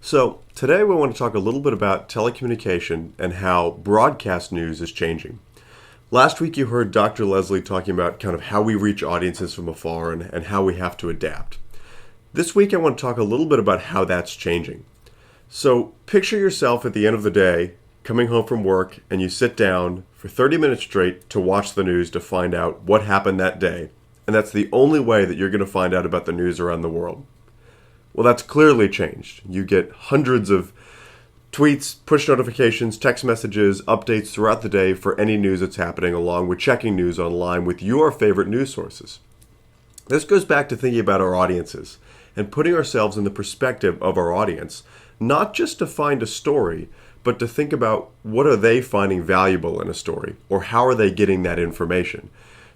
So, today we want to talk a little bit about telecommunication and how broadcast news is changing. Last week you heard Dr. Leslie talking about kind of how we reach audiences from afar and how we have to adapt. This week I want to talk a little bit about how that's changing. So, picture yourself at the end of the day coming home from work and you sit down for 30 minutes straight to watch the news to find out what happened that day. And that's the only way that you're going to find out about the news around the world. Well, that's clearly changed. You get hundreds of tweets, push notifications, text messages, updates throughout the day for any news that's happening, along with checking news online with your favorite news sources. This goes back to thinking about our audiences and putting ourselves in the perspective of our audience, not just to find a story, but to think about what are they finding valuable in a story, or how are they getting that information.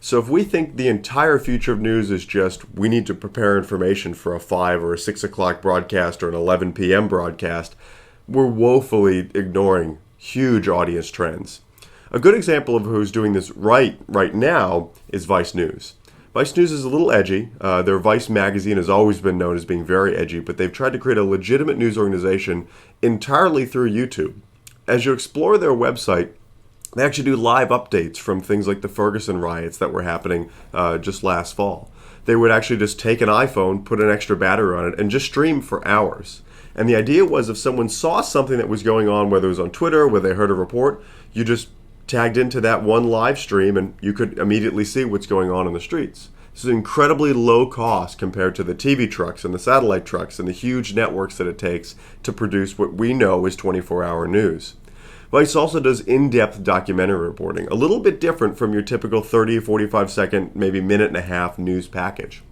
So if we think the entire future of news is just we need to prepare information for a 5 or a 6 o'clock broadcast or an 11 p.m. broadcast, we're woefully ignoring huge audience trends. A good example of who's doing this right now is Vice News. Vice News is a little edgy. Their Vice magazine has always been known as being very edgy, but they've tried to create a legitimate news organization entirely through YouTube. As you explore their website, they actually do live updates from things like the Ferguson riots that were happening just last fall. They would actually just take an iPhone, put an extra battery on it, and just stream for hours. And the idea was if someone saw something that was going on, whether it was on Twitter, whether they heard a report, you just tagged into that one live stream and you could immediately see what's going on in the streets. This is incredibly low cost compared to the TV trucks and the satellite trucks and the huge networks that it takes to produce what we know is 24-hour news. Vice also does in-depth documentary reporting, a little bit different from your typical 30, 45-second, maybe minute and a half news package.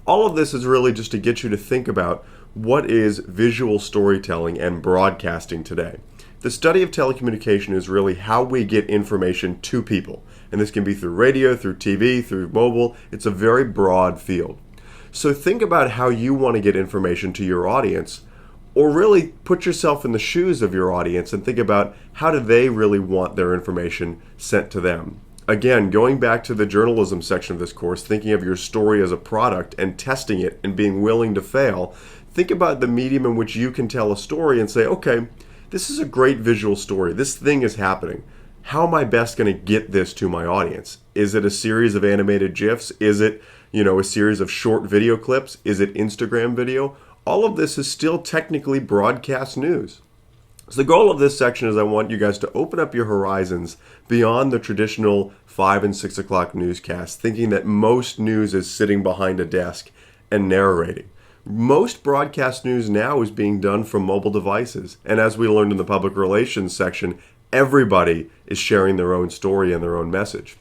All of this is really just to get you to think about what is visual storytelling and broadcasting today. The study of telecommunication is really how we get information to people. And this can be through radio, through TV, through mobile. It's a very broad field. So think about how you want to get information to your audience, or really put yourself in the shoes of your audience and think about how do they really want their information sent to them. Again, going back to the journalism section of this course, thinking of your story as a product and testing it and being willing to fail, think about the medium in which you can tell a story and say, okay, this is a great visual story. This thing is happening. How am I best going to get this to my audience? Is it a series of animated GIFs? Is it, a series of short video clips? Is it Instagram video? All of this is still technically broadcast news. So the goal of this section is I want you guys to open up your horizons beyond the traditional 5 and 6 o'clock newscast, thinking that most news is sitting behind a desk and narrating. Most broadcast news now is being done from mobile devices. And as we learned in the public relations section, everybody is sharing their own story and their own message.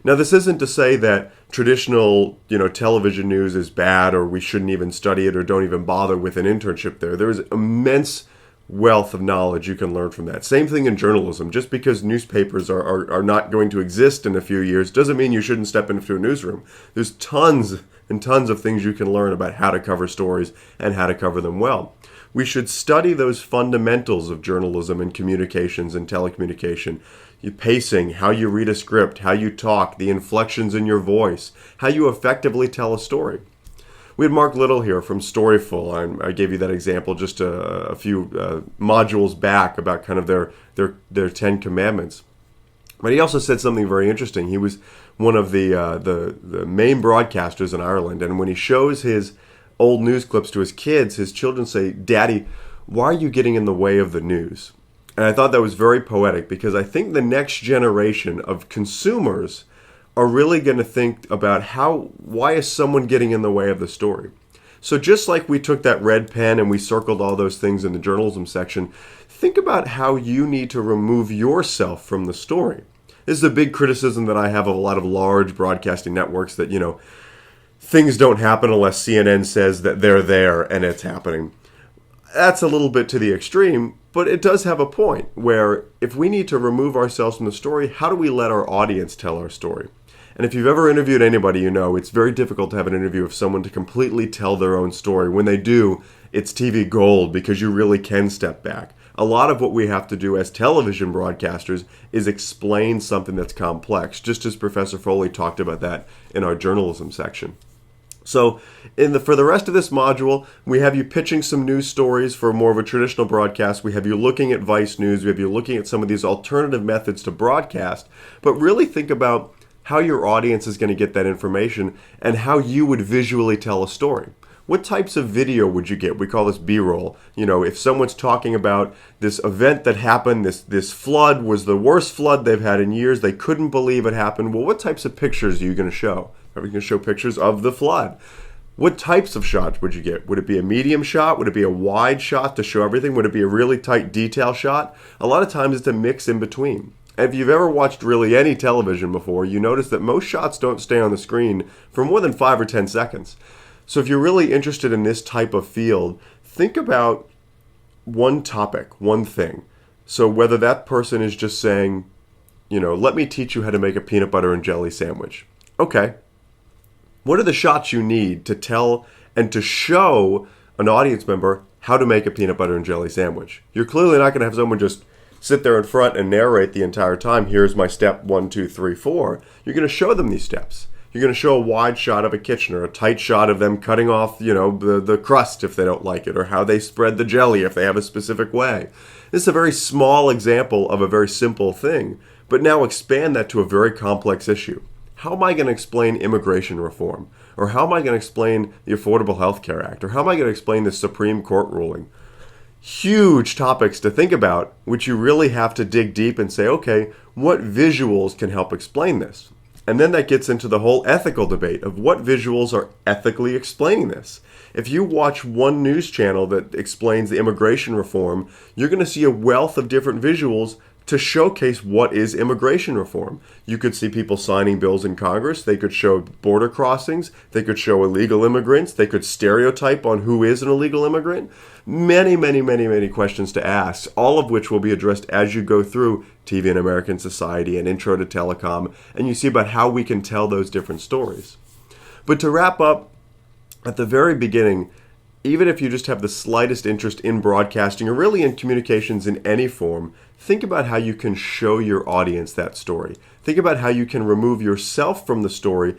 Now, this isn't to say that traditional, television news is bad or we shouldn't even study it or don't even bother with an internship there. There is immense wealth of knowledge you can learn from that. Same thing in journalism. Just because newspapers are not going to exist in a few years doesn't mean you shouldn't step into a newsroom. There's tons and tons of things you can learn about how to cover stories and how to cover them well. We should study those fundamentals of journalism and communications and telecommunication. Your pacing, how you read a script, how you talk, the inflections in your voice, how you effectively tell a story. We had Mark Little here from Storyful. I gave you that example just a few modules back about kind of their 10 commandments. But he also said something very interesting. He was one of the main broadcasters in Ireland, and when he shows his old news clips to his kids, his children say, "Daddy, why are you getting in the way of the news?" And I thought that was very poetic because I think the next generation of consumers are really going to think about why is someone getting in the way of the story? So just like we took that red pen and we circled all those things in the journalism section, think about how you need to remove yourself from the story. This is a big criticism that I have of a lot of large broadcasting networks that, things don't happen unless CNN says that they're there and it's happening. That's a little bit to the extreme, but it does have a point where if we need to remove ourselves from the story, how do we let our audience tell our story? And if you've ever interviewed anybody, it's very difficult to have an interview of someone to completely tell their own story. When they do, it's TV gold because you really can step back. A lot of what we have to do as television broadcasters is explain something that's complex, just as Professor Foley talked about that in our journalism section. So for the rest of this module, we have you pitching some news stories for more of a traditional broadcast. We have you looking at Vice News. We have you looking at some of these alternative methods to broadcast. But really think about how your audience is going to get that information and how you would visually tell a story. What types of video would you get? We call this B-roll. If someone's talking about this event that happened, this flood was the worst flood they've had in years, they couldn't believe it happened. Well, what types of pictures are you going to show? Are we going to show pictures of the flood? What types of shots would you get? Would it be a medium shot? Would it be a wide shot to show everything? Would it be a really tight detail shot? A lot of times it's a mix in between. If you've ever watched really any television before, you notice that most shots don't stay on the screen for more than 5 or 10 seconds. So if you're really interested in this type of field, think about one topic, one thing. So whether that person is just saying, let me teach you how to make a peanut butter and jelly sandwich. Okay. What are the shots you need to tell and to show an audience member how to make a peanut butter and jelly sandwich? You're clearly not going to have someone just sit there in front and narrate the entire time. Here's my step 1, 2, 3, 4. You're going to show them these steps. You're going to show a wide shot of a kitchen or a tight shot of them cutting off, the crust if they don't like it, or how they spread the jelly if they have a specific way. This is a very small example of a very simple thing, but now expand that to a very complex issue. How am I going to explain immigration reform? Or how am I going to explain the Affordable Health Care Act? Or how am I going to explain the Supreme Court ruling? Huge topics to think about, which you really have to dig deep and say, okay, what visuals can help explain this? And then that gets into the whole ethical debate of what visuals are ethically explaining this. If you watch one news channel that explains the immigration reform, you're going to see a wealth of different visuals to showcase what is immigration reform. You could see people signing bills in Congress. They could show border crossings. They could show illegal immigrants. They could stereotype on who is an illegal immigrant. Many, many, many, many questions to ask, all of which will be addressed as you go through TV and American Society and Intro to Telecom, and you see about how we can tell those different stories. But to wrap up, at the very beginning, even if you just have the slightest interest in broadcasting or really in communications in any form, think about how you can show your audience that story. Think about how you can remove yourself from the story,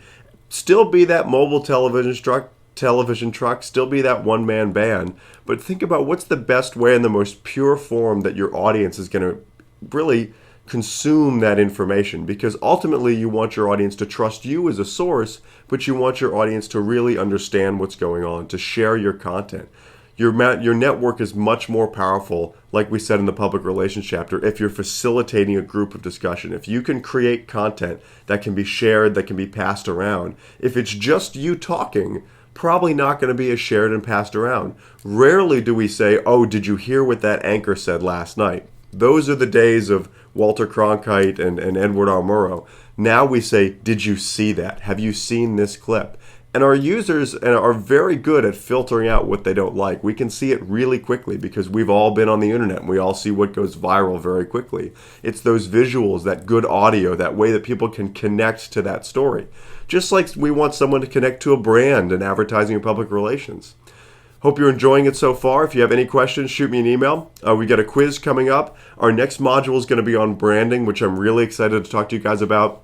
still be that mobile television truck, still be that one-man band, but think about what's the best way and the most pure form that your audience is going to really consume that information, because ultimately you want your audience to trust you as a source, but you want your audience to really understand what's going on, to share your content. Your network is much more powerful, like we said in the public relations chapter, if you're facilitating a group of discussion. If you can create content that can be shared, that can be passed around. If it's just you talking, probably not going to be as shared and passed around. Rarely do we say, oh, did you hear what that anchor said last night? Those are the days of Walter Cronkite and Edward R. Murrow. Now we say, did you see that? Have you seen this clip? And our users are very good at filtering out what they don't like. We can see it really quickly because we've all been on the internet and we all see what goes viral very quickly. It's those visuals, that good audio, that way that people can connect to that story. Just like we want someone to connect to a brand in advertising and public relations. Hope you're enjoying it so far. If you have any questions, shoot me an email. We got a quiz coming up. Our next module is going to be on branding, which I'm really excited to talk to you guys about.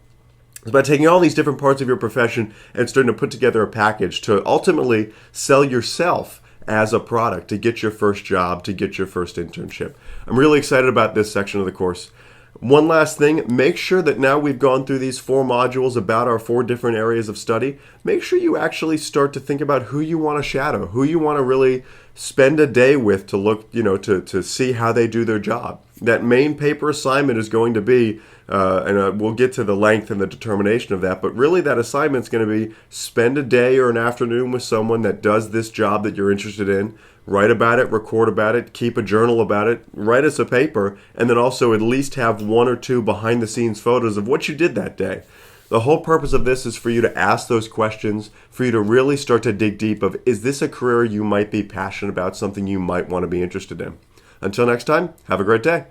It's about taking all these different parts of your profession and starting to put together a package to ultimately sell yourself as a product, to get your first job, to get your first internship. I'm really excited about this section of the course. One last thing, make sure that now we've gone through these 4 modules about our 4 different areas of study, make sure you actually start to think about who you want to shadow, who you want to really spend a day with to look, to see how they do their job. That main paper assignment is going to be, we'll get to the length and the determination of that, but really that assignment is going to be spend a day or an afternoon with someone that does this job that you're interested in. Write about it, record about it, keep a journal about it, write us a paper, and then also at least have 1 or 2 behind-the-scenes photos of what you did that day. The whole purpose of this is for you to ask those questions, for you to really start to dig deep of, is this a career you might be passionate about, something you might want to be interested in? Until next time, have a great day.